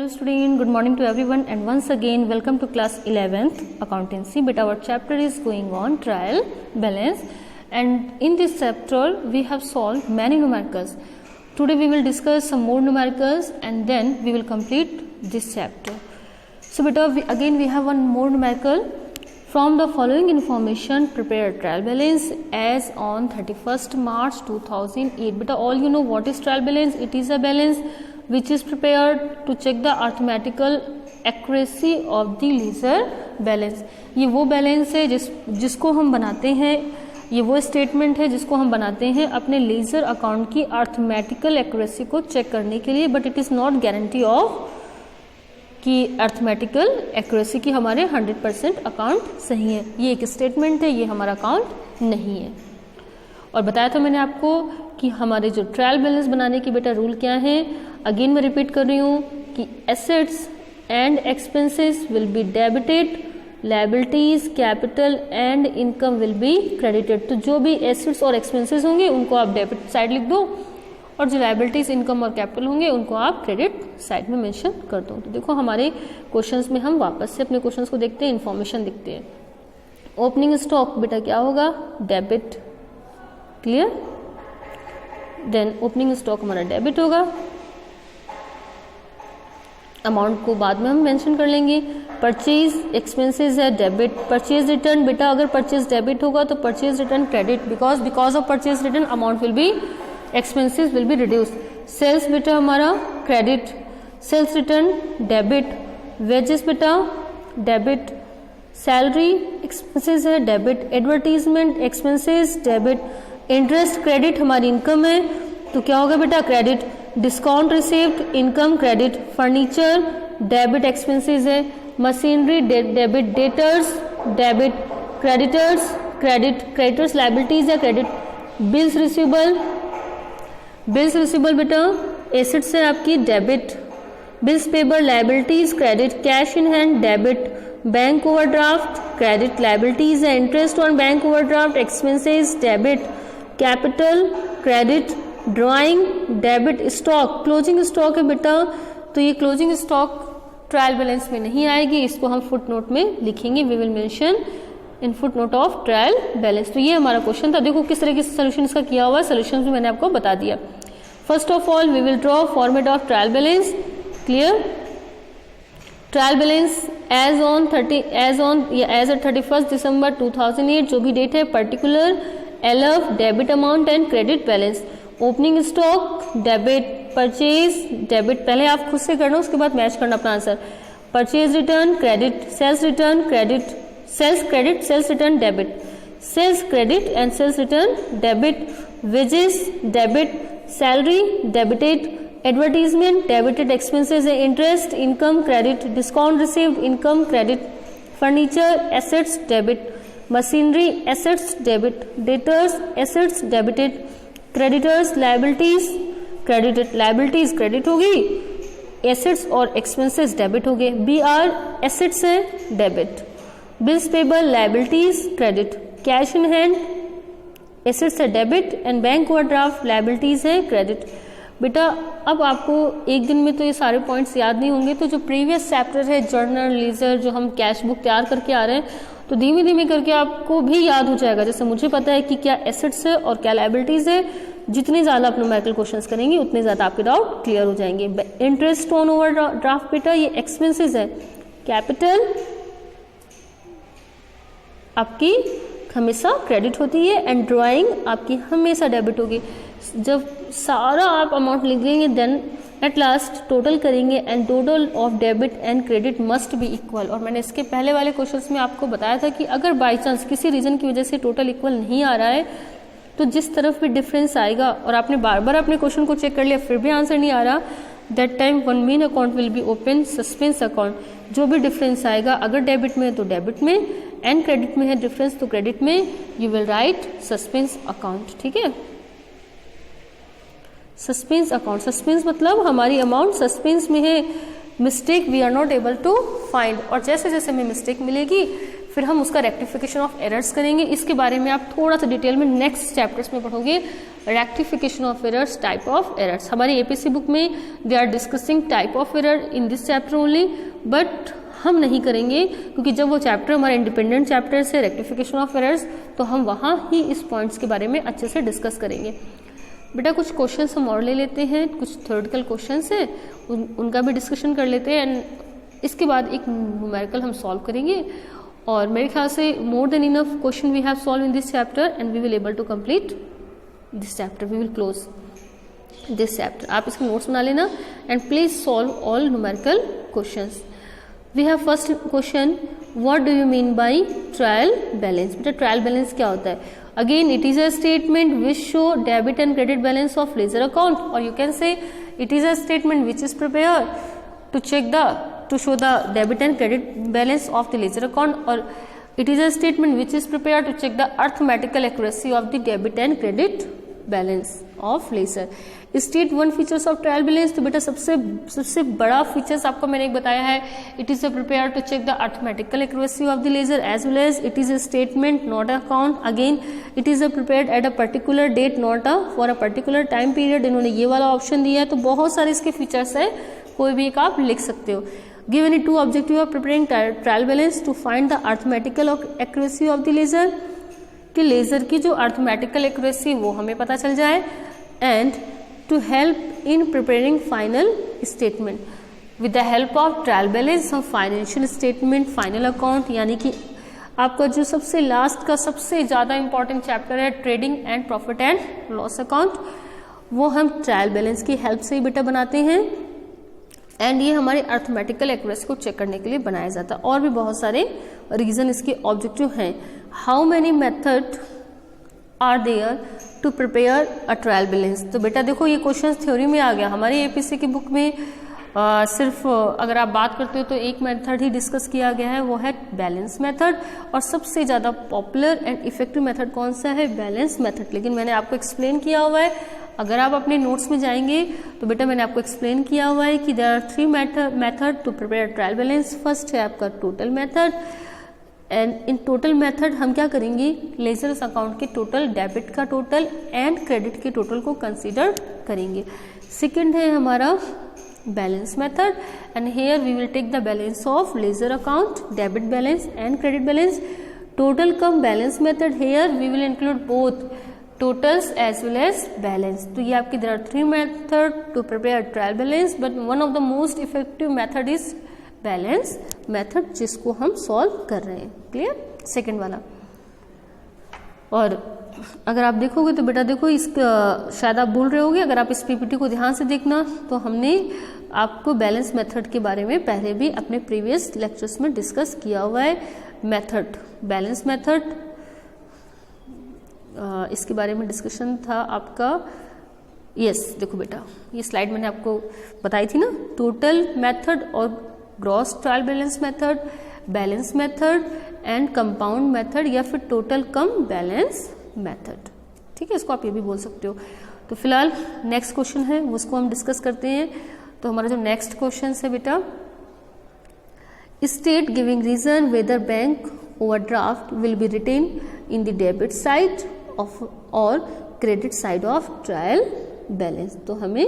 Hello student, good morning to everyone and once again welcome to class 11th accountancy. But our chapter is going on trial balance and in this chapter we have solved many numericals. Today we will discuss some more numericals and then we will complete this chapter. So beta again we have one more numerical. From the following information prepare trial balance as on 31st March 2008. Beta all you know what is trial balance? It is a balance which is prepared to check the arithmetical accuracy of the ledger balance. ये वो balance है जिसको हम बनाते हैं, ये वो statement है जिसको हम बनाते हैं अपने लेजर अकाउंट की अर्थमेटिकल एक्यूरेसी को चेक करने के लिए, but it is not guarantee of कि अर्थमेटिकल एक्यूरेसी की हमारे 100% अकाउंट सही है. ये एक स्टेटमेंट है, ये हमारा अकाउंट नहीं है. और बताया था मैंने आपको कि हमारे जो ट्रायल बैलेंस बनाने की बेटा रूल क्या है. अगेन मैं रिपीट कर रही हूँ कि assets and expenses will be debited, liabilities capital and income will be credited. तो जो भी एसेट्स और एक्सपेंसेस होंगे उनको आप डेबिट साइड लिख दो और जो लायबिलिटीज इनकम और कैपिटल होंगे उनको आप क्रेडिट साइड में मेंशन कर दो. तो देखो हमारे क्वेश्चंस में हम वापस से अपने क्वेश्चंस को देखते हैं, इन्फॉर्मेशन देखते हैं. ओपनिंग स्टॉक बेटा क्या होगा? Debit. Clear? Then opening stock हमारा डेबिट होगा. अमाउंट को बाद में हम मेंशन कर लेंगे. परचेज एक्सपेंसेस है डेबिट. परचेज रिटर्न बेटा अगर परचेज डेबिट होगा तो purchase return credit, because of purchase return amount will be expenses will be reduce. Sales बेटा हमारा credit, sales return debit. Wages बेटा डेबिट. सैलरी एक्सपेंसेस है debit. Advertisement expenses debit. Interest credit हमारी income है तो क्या होगा बेटा? Credit. Discount received income credit. Furniture debit expenses है. Machinery debit. Debtors debit. Creditors credit. Creditors liabilities है credit. Bills receivable, bills receivable बेटा एसेट्स है आपकी debit. Bills payable liabilities credit. Cash in hand debit. Bank overdraft credit liabilities है. Interest on bank overdraft expenses debit. Capital credit. Drawing debit. Stock closing stock है बेटा तो ये closing stock trial balance में नहीं आएगी, इसको हम फुट नोट में लिखेंगे. We will mention in footnote of trial balance. तो ये हमारा क्वेश्चन था. देखो किस तरीके से सोल्यूशन इसका किया हुआ है, सोल्यूशन भी मैंने आपको बता दिया. First of all we will draw format of trial balance. Clear? Trial balance as on 31st December 2008 जो भी डेट है particular LF debit amount and credit balance. Opening stock debit. Purchase debit. पहले आप खुद से करना उसके बाद मैच करना अपना answer. Purchase return credit. Sales return credit. Sales credit. Sales return debit. Sales credit and sales return debit. Wages debit. Salary debited. Advertisement debited expenses है. Interest income credit. Discount received income credit. Furniture assets debit. Machinery assets debit. Debtors assets debited. Creditors liabilities credited. Liabilities credit होगी, assets और expenses debit हो गए. B R assets है debit. Bills payable liabilities credit. Cash in hand assets है debit and bank overdraft liabilities है credit. बेटा अब आपको एक दिन में तो ये सारे पॉइंट्स याद नहीं होंगे, तो जो प्रीवियस चैप्टर है जर्नल लीजर जो हम कैश बुक तैयार करके आ रहे हैं तो धीमे धीमे करके आपको भी याद हो जाएगा. जैसे मुझे पता है कि क्या एसेट्स है और क्या लायबिलिटीज है. जितने ज़्यादा आप न्यूमेरिकल क्वेश्चंस करेंगे उतने ज़्यादा आपके डाउट क्लियर हो जाएंगे. इंटरेस्ट ऑन ओवरड्राफ्ट बेटा ये एक्सपेंसेस है. कैपिटल आपकी हमेशा क्रेडिट होती है एंड ड्राइंग आपकी हमेशा डेबिट होगी. जब सारा आप अमाउंट लिख देंगे देन एट लास्ट टोटल करेंगे and total of debit and credit must be equal. और मैंने इसके पहले वाले क्वेश्चंस में आपको बताया था कि अगर बाई चांस किसी रीजन की वजह से टोटल इक्वल नहीं आ रहा है तो जिस तरफ भी डिफरेंस आएगा और आपने बार बार अपने क्वेश्चन को चेक कर लिया फिर भी आंसर नहीं आ रहा, that time one main account will be open suspense account. जो भी डिफरेंस आएगा अगर डेबिट में है तो डेबिट में एंड क्रेडिट में है डिफरेंस तो क्रेडिट में, you will right suspense account. ठीक है? Suspense account. सस्पेंस मतलब हमारी अमाउंट सस्पेंस में है, mistake we are not able to find. और जैसे जैसे हमें मिस्टेक मिलेगी फिर हम उसका रेक्टिफिकेशन ऑफ एरर्स करेंगे. इसके बारे में आप थोड़ा सा डिटेल में नेक्स्ट चैप्टर्स में पढ़ोगे. Rectification of errors, type of errors. हमारी एपीसी बुक में they are discussing type of error in this chapter only, but हम नहीं करेंगे क्योंकि जब वो चैप्टर हमारा इंडिपेंडेंट चैप्टर से रेक्टिफिकेशन ऑफ एरर्स, तो हम वहाँ ही इस पॉइंट्स के बारे में अच्छे से डिस्कस करेंगे। बेटा कुछ क्वेश्चंस हम और ले लेते हैं, कुछ थ्योरेटिकल क्वेश्चंस हैं, उनका भी डिस्कशन कर लेते हैं एंड इसके बाद एक न्यूमेरिकल हम सॉल्व करेंगे। और मेरे ख्याल से more than enough question we have solve in this chapter and we will able to complete this chapter, we will close this chapter. आप इसके नोट्स बना लेना and please solve all numerical questions. We have first question, what do you mean by trial balance. बेटा trial balance क्या होता है? Again it is a statement which show debit and credit balance of ledger account, और you can say it is a statement which is prepare to check to show the debit and credit balance of the ledger account, or it is a statement which is prepared to check the arithmetical accuracy of the debit and credit balance of ledger. State one features of trial balance। तो बेटा सबसे बड़ा features आपको मैंने एक बताया है, it is a prepared to check the arithmetical accuracy of the ledger as well as it is a statement not a account। Again it is a prepared at a particular date not a for a particular time period। इन्होंने ये वाला option दिया है, तो बहुत सारे इसके features है, कोई भी एक आप लिख सकते हो। Given it two objective of preparing trial balance to find the arithmetical accuracy of the ledger, कि लेजर की जो arithmetical accuracy वो हमें पता चल जाए, and to help in preparing final statement। with the help of trial balance हम financial statement, final account, यानी कि आपका जो सबसे लास्ट का सबसे ज़्यादा इंपॉर्टेंट चैप्टर है trading and profit and loss account, वो हम ट्रायल बैलेंस की हेल्प से ही बेटा बनाते हैं एंड ये हमारे अर्थमेटिकल एक्यूरेसी को चेक करने के लिए बनाया जाता है। और भी बहुत सारे रीजन इसके ऑब्जेक्टिव हैं। How many method are there to prepare a trial balance. तो बेटा देखो ये क्वेश्चन थ्योरी में आ गया, हमारी एपीसी की बुक में सिर्फ अगर आप बात करते हो तो एक मेथड ही डिस्कस किया गया है, वो है बैलेंस मेथड, और सबसे ज़्यादा पॉपुलर एंड इफेक्टिव मेथड कौन सा है? Balance method. लेकिन मैंने आपको एक्सप्लेन किया हुआ है, अगर आप अपने नोट्स में जाएंगे तो बेटा मैंने आपको एक्सप्लेन किया हुआ है कि there are three method to prepare trial balance. First है आपका total method, and in total method हम क्या करेंगे? लेजर्स अकाउंट के टोटल, डेबिट का टोटल एंड क्रेडिट के टोटल को कंसीडर करेंगे। सेकेंड है हमारा balance method, and here we will take the balance of ledger account, debit balance and credit balance. Total cum balance method, here we will include both totals as well as balance। तो ये आपकी there are three method to prepare trial balance, but one of the most effective method is balance method, जिसको हम solve कर रहे हैं। Clear? Second वाला। और अगर आप देखोगे तो बेटा देखो इसका शायद आप भूल रहे होगे, अगर आप इस पीपीटी को ध्यान से देखना तो हमने आपको बैलेंस मेथड के बारे में पहले भी अपने प्रीवियस लेक्चर्स में डिस्कस किया हुआ है। मेथड, बैलेंस मेथड, इसके बारे में डिस्कशन था आपका। यस देखो बेटा ये स्लाइड मैंने आपको बताई थी ना, टोटल मेथड और gross trial balance method, balance method and compound method, या फिर टोटल कम बैलेंस मेथड। ठीक है, इसको आप ये भी बोल सकते हो। तो फिलहाल नेक्स्ट क्वेश्चन है उसको हम डिस्कस करते हैं। तो हमारा जो नेक्स्ट क्वेश्चन है बेटा, state giving reason whether bank overdraft will be written in the debit side of और credit side of trial balance. तो हमें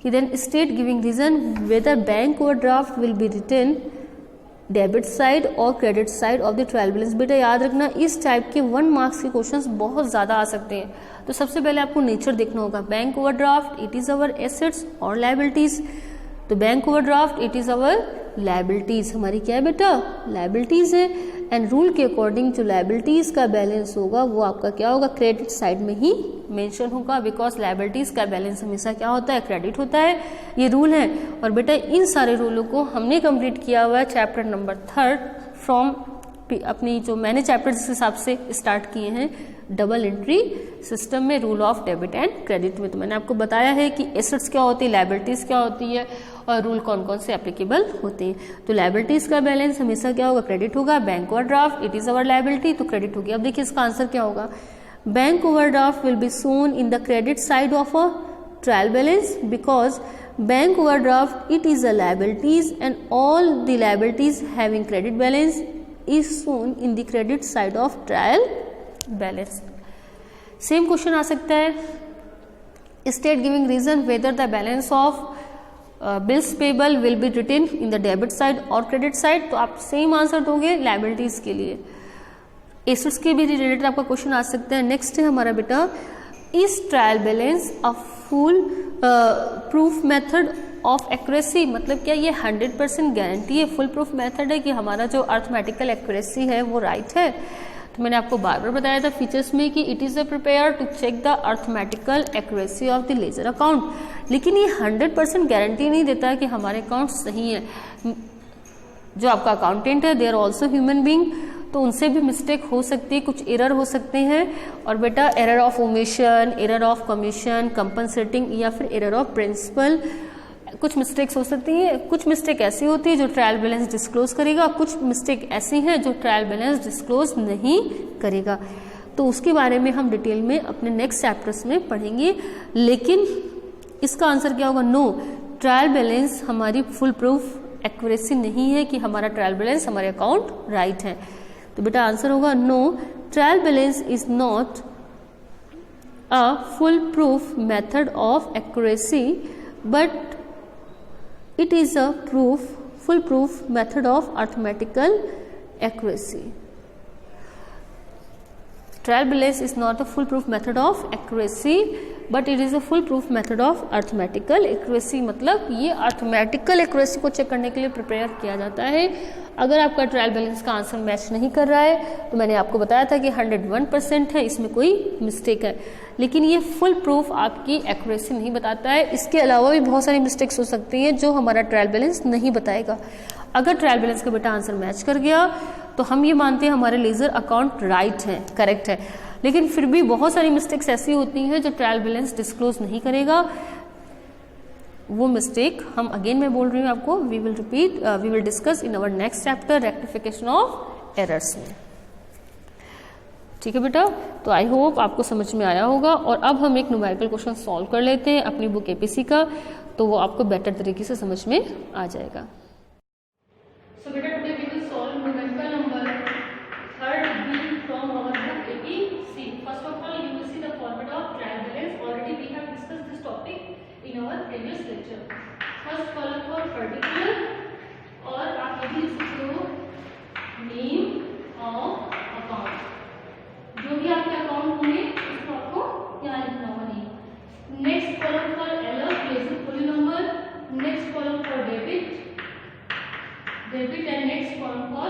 कि then state giving reason whether bank overdraft will be written debit side और credit side of the trial balance. बेटा याद रखना इस type के 1 मार्क्स के क्वेश्चंस बहुत ज्यादा आ सकते हैं। तो सबसे पहले आपको नेचर देखना होगा। Bank overdraft it is our assets और लायबिलिटीज। तो bank overdraft it is our liabilities, हमारी क्या है बेटा? लायबिलिटीज है। एंड रूल के अकॉर्डिंग जो लायबिलिटीज का बैलेंस होगा वो आपका क्या होगा? क्रेडिट साइड में ही मेंशन होगा, बिकॉज लायबिलिटीज का बैलेंस हमेशा क्या होता है? क्रेडिट होता है। ये रूल है। और बेटा इन सारे रूलों को हमने कंप्लीट किया हुआ है चैप्टर नंबर 3 फ्रॉम अपनी जो मैंने चैप्टर जिस हिसाब से स्टार्ट किए हैं डबल एंट्री सिस्टम में, rule of debit and credit में। तो मैंने आपको बताया है कि एसेट्स क्या होती है, लायबिलिटीज क्या होती है और रूल कौन कौन से एप्लीकेबल होते हैं। तो लायबिलिटीज का बैलेंस हमेशा क्या होगा? क्रेडिट होगा। Bank overdraft it is our liability, तो क्रेडिट होगी। अब देखिए इसका आंसर क्या होगा? Bank overdraft will be shown in the credit side of a trial balance because bank overdraft it is a liabilities and all the liabilities having credit balance is shown in the credit side of trial balance। Same question आ सकता है, state giving reason whether the balance of bills payable will be written in the debit side और credit side, तो आप same answer दोगे liabilities के लिए। Assets के भी रिलेटेड आपका क्वेश्चन आ सकता है। नेक्स्ट है हमारा बेटा, is trial balance a foolproof method of accuracy, मतलब क्या ये 100% गारंटी है, फुल प्रूफ मेथड है कि हमारा जो अर्थमेटिकल एक्यूरेसी है वो राइट है। तो मैंने आपको बार बार बताया था फीचर्स में कि it is a prepare to check the arithmetical accuracy of the ledger account, लेकिन ये 100% गारंटी नहीं देता कि हमारे अकाउंट सही है। जो आपका अकाउंटेंट है they are also human being, तो उनसे भी मिस्टेक हो सकती है, कुछ एरर हो सकते हैं। और बेटा error of omission, error of commission, compensating या फिर एरर ऑफ प्रिंसिपल, कुछ मिस्टेक्स हो सकती हैं। कुछ मिस्टेक ऐसी होती है जो ट्रायल बैलेंस डिस्क्लोज करेगा, कुछ मिस्टेक ऐसी हैं जो ट्रायल बैलेंस डिस्क्लोज नहीं करेगा। तो उसके बारे में हम डिटेल में अपने नेक्स्ट चैप्टर्स में पढ़ेंगे, लेकिन इसका आंसर क्या होगा, नो, ट्रायल बैलेंस हमारी फुल प्रूफ एक्यूरेसी नहीं है कि हमारा ट्रायल बैलेंस हमारे अकाउंट राइट है। तो बेटा आंसर होगा no, trial balance is not a foolproof method of accuracy but it is a full proof method of arithmetical accuracy. Trial balance is not a full proof method of accuracy but it is a full proof method of arithmetical accuracy, मतलब ये arithmetical accuracy को check करने के लिए prepare किया जाता है। अगर आपका ट्रायल बैलेंस का आंसर मैच नहीं कर रहा है तो मैंने आपको बताया था कि 101% है, इसमें कोई मिस्टेक है, लेकिन ये फुल प्रूफ आपकी एक्यूरेसी नहीं बताता है। इसके अलावा भी बहुत सारी मिस्टेक्स हो सकती हैं जो हमारा ट्रायल बैलेंस नहीं बताएगा। अगर ट्रायल बैलेंस का बेटा आंसर मैच कर गया तो हम ये मानते हैं हमारे लेजर अकाउंट राइट है, करेक्ट है, लेकिन फिर भी बहुत सारी मिस्टेक्स ऐसी होती हैं जो ट्रायल बैलेंस डिस्क्लोज नहीं करेगा। वो मिस्टेक हम अगेन मैं बोल रही हूँ आपको, we will discuss in our next chapter rectification of errors में। ठीक है बेटा, तो आई होप आपको समझ में आया होगा। और अब हम एक न्यूमेरिकल क्वेश्चन सॉल्व कर लेते हैं अपनी बुक एपीसी का, तो वो आपको बेटर तरीके से समझ में आ जाएगा। So बेटा today we will solve numerical number 3rd B from our book APC. First of all, you will see the format of trial balance. Already we have discussed this topic in our previous lecture. First column for particular, और आप ये भी लिख सकते हो name of account. जो भी आपके अकाउंट होंगे उसको आपको यहाँ लिखना होगा नहीं। नेक्स्ट कॉलम फॉर एलर place full number, next column for debit and next column for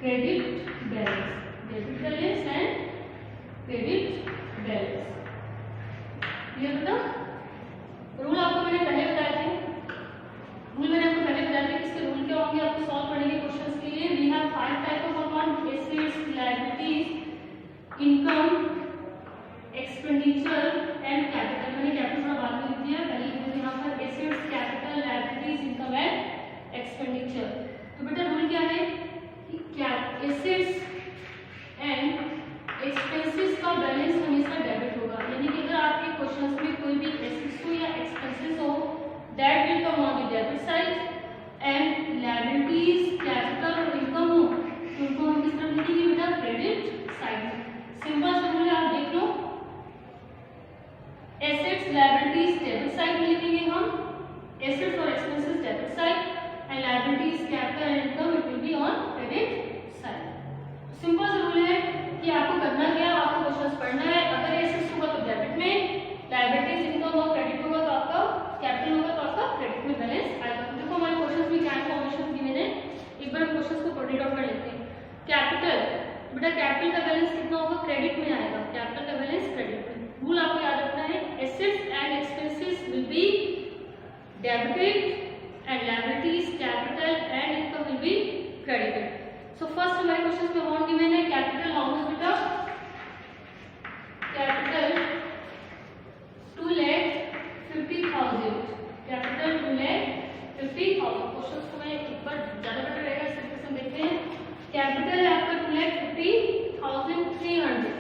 credit balance and credit balance. ये बेटा रूल आपको मैंने पहले बताए थे, इसके रूल क्या होंगे आपको सॉल्व करने के क्वेश्चंस के लिए। We have 5 type of account, assets, liabilities, income, expenditure and capital. मैंने कैपिटल थोड़ा बाद में लिख दिया, पहले लिख दिया यहाँ पर assets, capital, liabilities, income and expenditure. तो बेटा रूल क्या है कि क्या एसेट्स एंड एक्सपेंसेस का बैलेंस हमेशा डेबिट होगा, यानी कि अगर आपके क्वेश्चंस में कोई भी एसेट्स हो या एक्सपेंसेस हो that will come on the debit side, and liabilities, capital और इनकम हो तो उनको हम किस तरफ लिखेंगे बेटा, क्रेडिट साइड में। सिंपल सा रूल है, आप देख लो, एसेट्स लायबिलिटीज डेबिट साइड में लिखेंगे हम, एसेट्स और expenses debit side and liabilities, capital and income it will be on credit side. Simple सा रूल है कि आपको करना क्या, आपको क्वेश्चंस पढ़ना है। अगर एसेट्स होगा तो डेबिट में, लायबिलिटीज इनकम और क्रेडिट होगा तो आपका कैपिटल होगा तो आपका क्रेडिट में बैलेंस आएगा। देखो हमारे क्वेश्चंस में क्या इन्फॉर्मेशन दी मैंने, एक बार क्वेश्चंस को रीड आउट कर लेते हैं। कैपिटल, बेटा कैपिटल का बैलेंस कितना होगा, क्रेडिट में आएगा, कैपिटल का बैलेंस क्रेडिट में। रूल आपको याद रखना है, assets and expenses will be debited and liabilities, capital and income will be credited. So first हमारे क्वेश्चंस में अमाउंट गिवन है, कैपिटल हाउ मच बेटा, कैपिटल 2,50,000, कैपिटल 2,50,000। क्वेश्चंस को मैं एक बार ज्यादा बेटर रहेगा इस तरीके से देखते हैं। कैपिटल है आपका 2,50,300,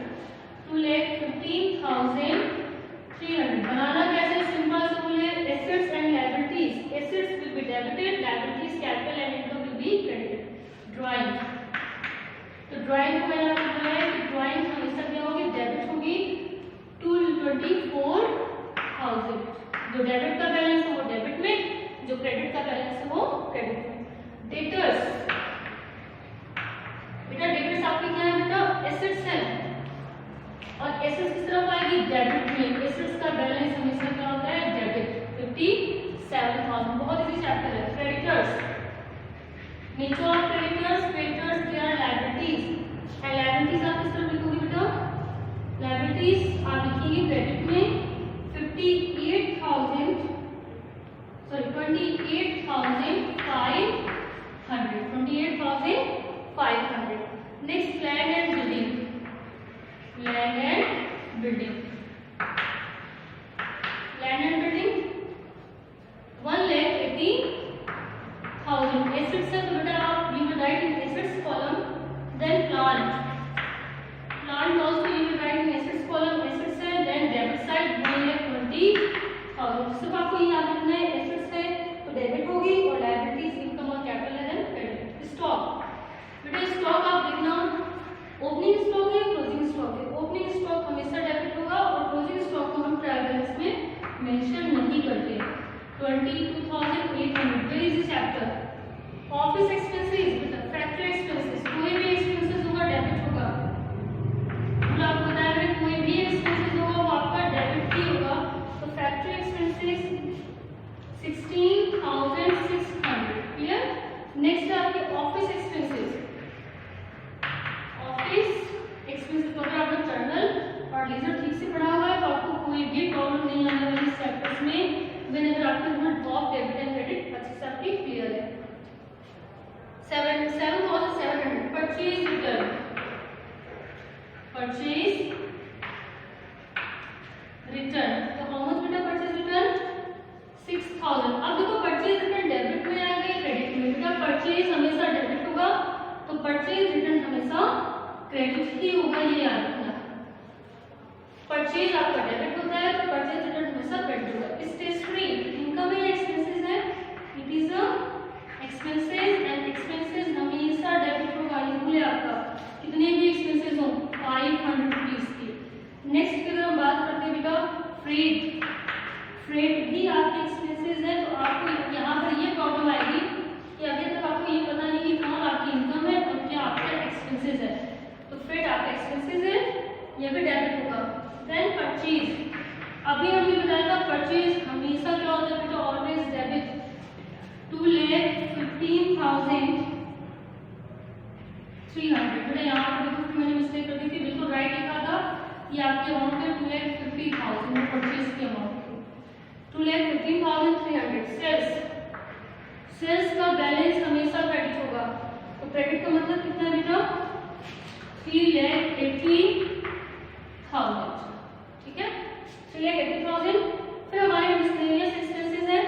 2,15,300। बनाना कैसे, सिंपल सा रूल है, assets and liabilities, assets will be debited, liabilities, capital and income will be credited. Drawing, तो ड्राइंग को मैंने आपको बोला है कि ड्राइंग हमेशा क्या होगी, डेबिट डेबिट का बैलेंस है वो डेबिट में, जो क्रेडिट का बैलेंस है वो क्रेडिट में। डेटर्स, बेटा डेटर्स आपके क्या है बेटा, एसेट्स है, और एसेट्स किस तरफ आएगी, डेबिट में। एसेट्स का बैलेंस हमेशा क्या होता है, डेबिट, 57,000। बहुत इजी चैप्टर है। Creditors, nature of creditors, creditors they are liabilities, and liabilities आप किस तरफ लिखोगे बेटा, लायबिलिटीज आप लिखेंगे क्रेडिट में 28,500, next land and building, land and building, land and building 1,80,000। Assets है तो बेटा आप you will write in assets column, then plant, plant also you will write in assets column, assets है, देन डेबिट साइड 1,20,000। सिर्फ आपको ये याद रखना है, एसेट्स है तो डेबिट होगी और लायबिलिटीज इनकम और कैपिटल है, देन क्रेडिट। स्टॉक, बेटा स्टॉक आप लिखना, ओपनिंग स्टॉक है, क्लोजिंग स्टॉक है। ओपनिंग स्टॉक हमेशा डेबिट होगा और क्लोजिंग स्टॉक को हम ट्रायल बैलेंस में मेंशन नहीं करते। 22,800, very easy chapter. Office expenses, बेटा फैक्ट्री एक्सपेंसेस, कोई भी एक्सपेंसेस होगा डेबिट होगा। मतलब आपको बताया है कोई भी एक्सपेंसेस होगा वो आपका डेबिट ही होगा। तो फैक्ट्री एक्सपेंसेस 16,600, क्लियर। नेक्स्ट है आपके ऑफिस एक्सपेंसेस, ऑफिस एक्सपेंसेस तो अगर आपने जर्नल और लीजर ठीक से पढ़ा हुआ है तो आपको कोई भी प्रॉब्लम नहीं आने वाली इस चैप्टर्स में। व्हेनेवर आपके rule of debit and credit अच्छे से आपकी क्लियर है। 7,700, परचेज रिटर्न, परचेज रिटर्न, तो हाउ मच बेटा परचेज रिटर्न 6,000। अब देखो परचेज रिटर्न डेबिट में आ गई, क्रेडिट में। बेटा परचेज हमेशा डेबिट होगा तो परचेज रिटर्न हमेशा क्रेडिट ही होगा, ये याद रखना। परचेज आपका डेबिट होता है तो परचेज रिटर्न हमेशा क्रेडिट होगा। स्टेशनरी इनकम है, एक्सपेंसेस है, it is a expenses, and expenses हमेशा डेबिट होगा। ये भूले आपका, कितने भी एक्सपेंसेस हो 500 रुपीज की। नेक्स्ट की अगर हम बात करते हैं बेटा फ्रेट, फ्रेट भी आपके एक्सपेंसेस है। तो आपको यहाँ पर ये प्रॉब्लम आएगी कि अभी तक आपको ये पता नहीं कि कहाँ आपकी इनकम है और क्या आपका एक्सपेंसेस है। तो फ्रेट आपका एक्सपेंसेस है, ये भी डेबिट होगा। देन परचेज, अभी हमने बताया था परचेज हमेशा क्या होता है बेटा, ऑलवेज डेबिट। 2,15,300, बेटा यहाँ पर देखो मैंने मिस्टेक कर दी थी, बिल्कुल राइट लिखा था। ये आपके अमाउंट है 2,50,000 परचेज की अमाउंट, 2,15,300। सेल्स, सेल्स का बैलेंस हमेशा क्रेडिट होगा। तो क्रेडिट का मतलब कितना है बेटा, 3,80,000, ठीक है, 3,80,000। फिर हमारे मिसलेनियस एक्सपेंसेस है,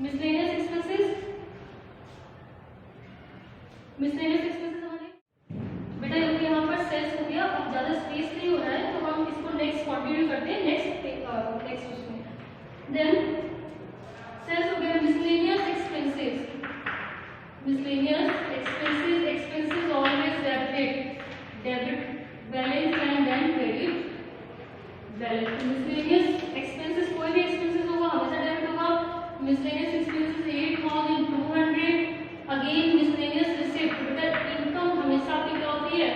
मिसलेनियस एक्सपेंसेस, मिसलेनियस एक्सपेंसेस हमारे बेटा क्योंकि यहाँ पर सेल्स हो गया, अब ज्यादा स्पेस नहीं हो रहा है तो हम इसको नेक्स्ट कंटिन्यू करते हैं, नेक्स्ट उसमें। देन सेल्स हो गया। Miscellaneous expenses, miscellaneous expenses, expenses always debit, debit balance and then credit balance. Miscellaneous expenses, कोई भी एक्सपेंसेस होगा हमेशा डेबिट होगा। Miscellaneous expenses 8,200, again miscellaneous receipt, बेटा इनकम हमेशा आपकी क्या होती है,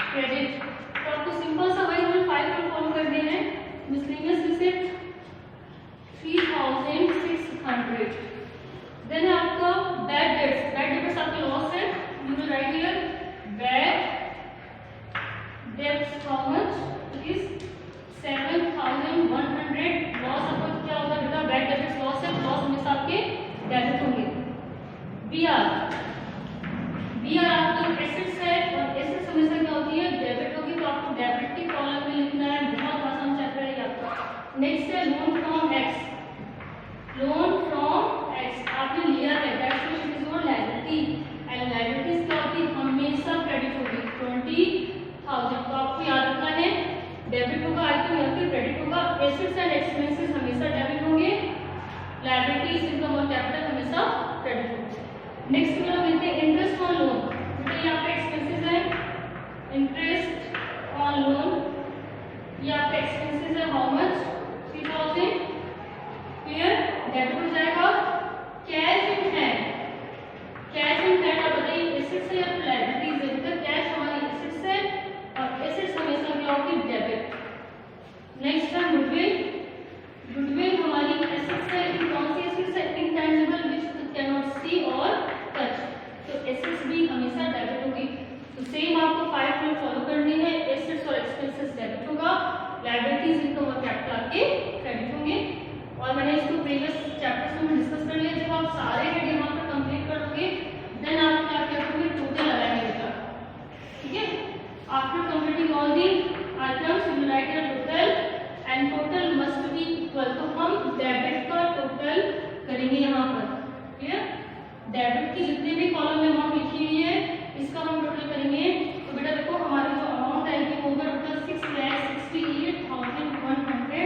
क्रेडिट। तो आपको सिंपल सा वही रूल 5 को फॉलो करने हैं। Miscellaneous receipt 3,600। देन है आपका बैड डेट्स, बैड डेट्स आपके लॉस है, you will right here bad debts how much, it is 7,100। Loss आपका क्या होगा बेटा, बैड डेट्स लॉस है, लॉस हमेशा आपके डेबिट होंगे। बीआर, बीआर आपका एसेट्स है और एसेट्स हमेशा क्या होती है, डेबिट होगी। तो आपको डेबिट की कॉलम में लिखना है, बहुत आसान चैप्टर है आपका। नेक्स्ट है loan from x, loan from x आपने लिया है, that's why it is your liability, and liabilities क्या होती है, हमेशा क्रेडिट होगी 20,000। तो आपको याद रखना है डेबिट होगा आइटम या फिर क्रेडिट होगा। एसेट्स एंड एक्सपेंसेस हमेशा डेबिट होंगे, लायबिलिटीज इनकम और कैपिटल हमेशा क्रेडिट होंगे। नेक्स्ट में हम लेते हैं इंटरेस्ट ऑन लोन, बेटा ये आपका एक्सपेंसेस है, इंटरेस्ट ऑन लोन ये आपका एक्सपेंसेस है, हाउ मच 3,000। क्लियर, डेबिट हो जाएगा। Cash in hand, cash in hand आप बताइए एसेट्स है या लायबिलिटीज है? बेटा कैश हमारी एसेट्स है और एसेट्स हमेशा क्या होगी? डेबिट। नेक्स्ट है गुडविल, गुडविल हमारी एसेट्स है, लेकिन कौन सी एसेट्स है? इंटेंजिबल विच कैन नॉट सी और टच, तो एसेट्स भी हमेशा डेबिट होगी। तो सेम आपको 5 रूल फॉलो करनी है, एसेट्स और एक्सपेंसेस डेबिट होगा, लायबिलिटीज इनकम और कैपिटल आपके क्रेडिट होंगे। और मैंने इसको प्रीवियस चैप्टर्स में डिस्कस कर लिया। जब आप सारे हेड यहाँ पर कंप्लीट करोगे देन आप क्या करोगे? टोटल लगाएंगे बेटा, ठीक है। After completing all the items you will right your total and total must be equal, तो हम डेबिट का टोटल करेंगे यहाँ पर, क्लियर। डेबिट की जितने भी कॉलम में अमाउंट लिखी हुई है इसका हम टोटल करेंगे। तो बेटा देखो हमारा जो अमाउंट आएगी वो होगा टोटल 6,68,100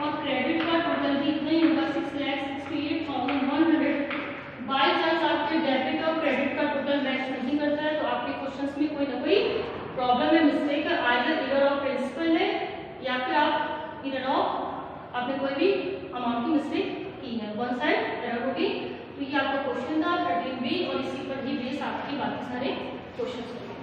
और क्रेडिट का टोटल भी इतना ही होगा 6,68,100। बाई चांस आपके डेबिट और क्रेडिट का टोटल मैच नहीं करता है तो आपके क्वेश्चंस में कोई ना कोई प्रॉब्लम है, मिस्टेक है, आइदर एरर ऑफ प्रिंसिपल है या फिर आप एरर ऑफ आपने कोई भी अमाउंट की मिस्टेक की है, वन साइड एरर होगी। तो ये आपका क्वेश्चन था 13B और इसी पर ही बेस आपके बाकी सारे क्वेश्चंस होंगे।